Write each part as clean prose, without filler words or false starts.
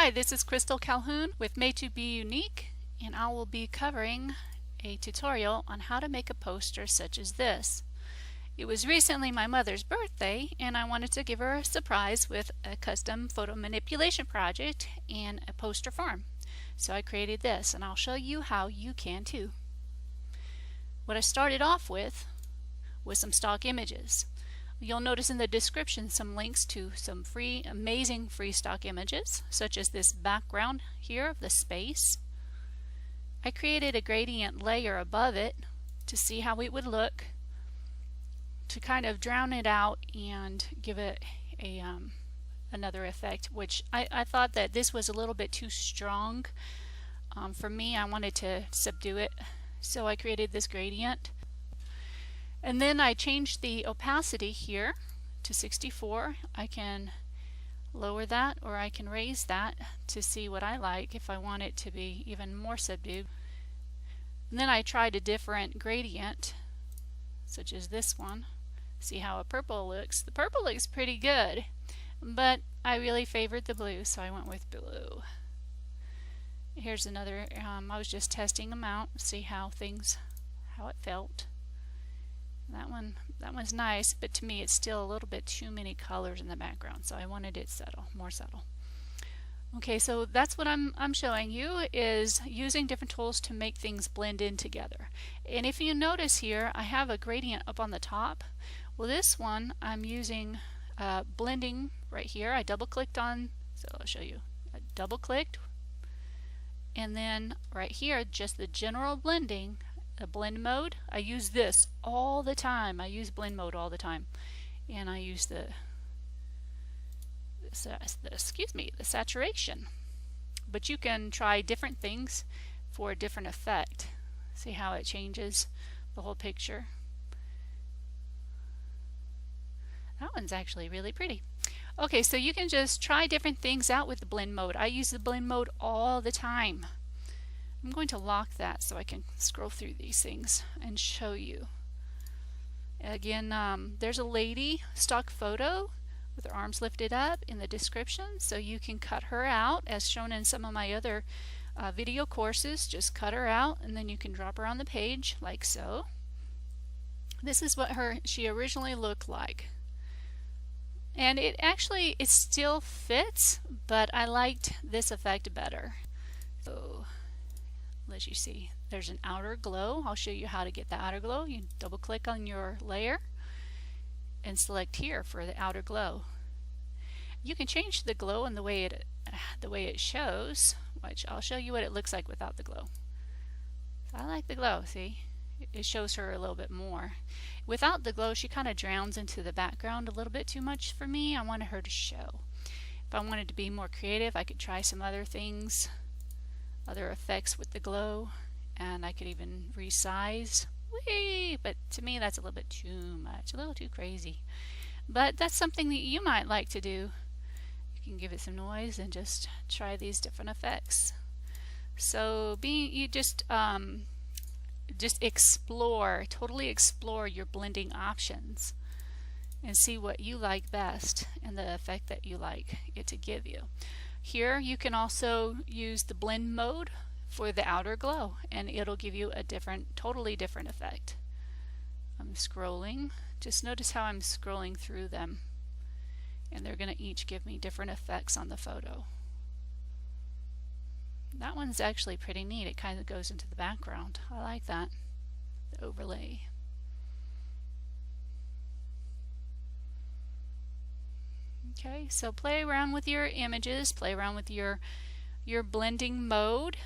Hi, this is Crystal Calhoun with Made to Be Unique, and I will be covering a tutorial on how to make a poster such as this. It was recently my mother's birthday, and I wanted to give her a surprise with a custom photo manipulation project in a poster form. So I created this, and I'll show you how you can too. What I started off with was some stock images. You'll notice in the description some links to some amazing free stock images, such as this background here of the space. I created a gradient layer above it to see how it would look, to kind of drown it out and give it another effect, which I thought that this was a little bit too strong. For me, I wanted to subdue it, so I created this gradient. And then I changed the opacity here to 64. I can lower that or I can raise that to see what I like if I want it to be even more subdued. And then I tried a different gradient, such as this one. See how a purple looks. The purple looks pretty good, but I really favored the blue, so I went with blue. Here's another, I was just testing them out, see how it felt. That one's nice, but to me it's still a little bit too many colors in the background, so I wanted it more subtle. Okay, so that's what I'm showing you, is using different tools to make things blend in together. And if you notice here, I have a gradient up on the top. Well, this one I'm using blending right here. I double clicked on, so I'll show you. I double clicked, and then right here, just the general blending. A blend mode. I use this all the time. I use blend mode all the time, and I use the saturation. But you can try different things for a different effect. See how it changes the whole picture. That one's actually really pretty. Okay, so you can just try different things out with the blend mode. I use the blend mode all the time. I'm going to lock that so I can scroll through these things and show you. Again, there's a lady stock photo with her arms lifted up in the description, so you can cut her out as shown in some of my other video courses. Just cut her out and then you can drop her on the page like so. This is what she originally looked like. And it still fits, but I liked this effect better. So as you see, there's an outer glow. I'll show you how to get the outer glow. You double click on your layer and select here for the outer glow. You can change the glow and the way it shows, which I'll show you what it looks like without the glow. So I like the glow, see? It shows her a little bit more. Without the glow, she kind of drowns into the background a little bit too much for me. I wanted her to show. If I wanted to be more creative, I could try some other things, other effects with the glow, and I could even resize. Whee! But to me that's a little bit too much, a little too crazy. But that's something that you might like to do. You can give it some noise and just try these different effects. So you just totally explore your blending options and see what you like best and the effect that you like it to give you. Here you can also use the blend mode for the outer glow, and it'll give you a totally different effect. I'm scrolling. Just notice how I'm scrolling through them, and they're going to each give me different effects on the photo. That one's actually pretty neat. It kind of goes into the background. I like that, the overlay. Okay, so play around with your images, play around with your blending mode,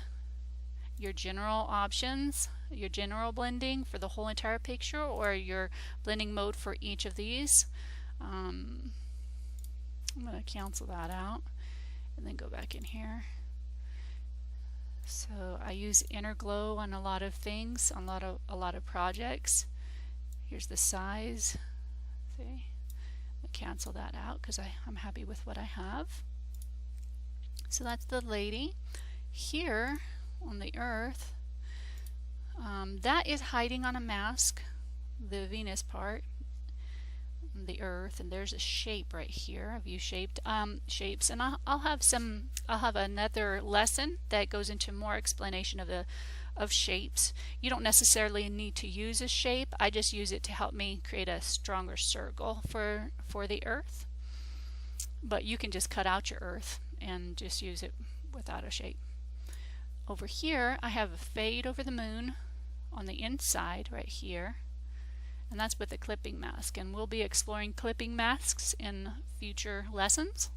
your general options, your general blending for the whole entire picture, or your blending mode for each of these. I'm going to cancel that out and then go back in here. So I use inner glow on a lot of things, on a lot of projects. Here's the size. See? Cancel that out because I'm happy with what I have. So that's the lady. Here on the earth, that is hiding on a mask, the Venus part. the earth, and there's a shape right here, a U-shaped shapes, and I'll have another lesson that goes into more explanation of shapes. You don't necessarily need to use a shape. I just use it to help me create a stronger circle for the earth, but you can just cut out your earth and just use it without a shape. Over here I have a fade over the moon on the inside right here, and that's with a clipping mask, and we'll be exploring clipping masks in future lessons.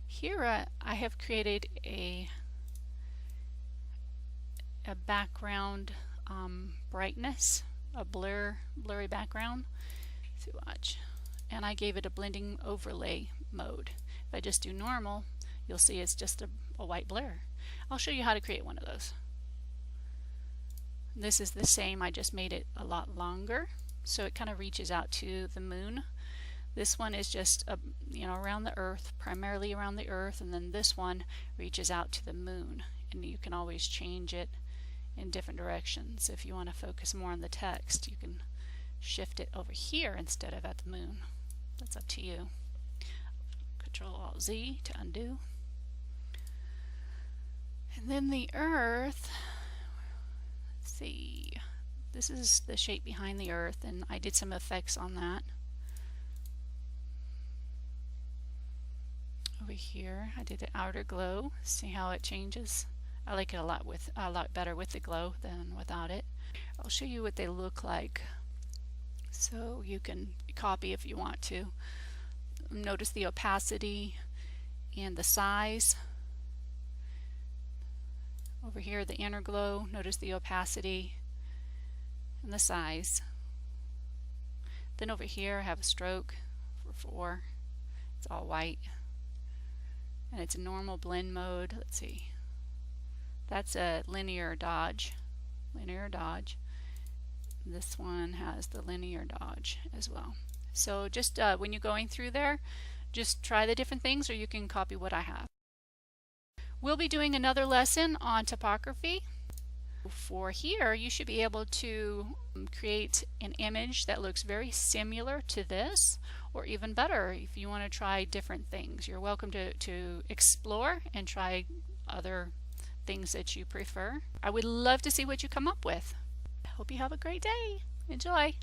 Here I have created a background brightness, a blurry background. So watch, and I gave it a blending overlay mode. If I just do normal, you'll see it's just a white blur. I'll show you how to create one of those. This is the same, I just made it a lot longer so it kind of reaches out to the moon. This one is just around the earth, primarily around the earth, and then this one reaches out to the moon, and you can always change it in different directions. If you want to focus more on the text, you can shift it over here instead of at the moon. That's up to you. Control-Alt-Z to undo. And then the earth, let's see, this is the shape behind the earth, and I did some effects on that. Over here I did the outer glow. See how it changes? I like it a lot better with the glow than without it. I'll show you what they look like so you can copy if you want to. Notice the opacity and the size. Over here the inner glow, notice the opacity and the size. Then over here I have a stroke for 4. It's all white. And it's a normal blend mode. Let's see. That's a linear dodge. This one has the linear dodge as well. So just when you're going through there, just try the different things, or you can copy what I have. We'll be doing another lesson on topography. For here, you should be able to create an image that looks very similar to this, or even better if you want to try different things. You're welcome to explore and try other things that you prefer. I would love to see what you come up with. I hope you have a great day. Enjoy.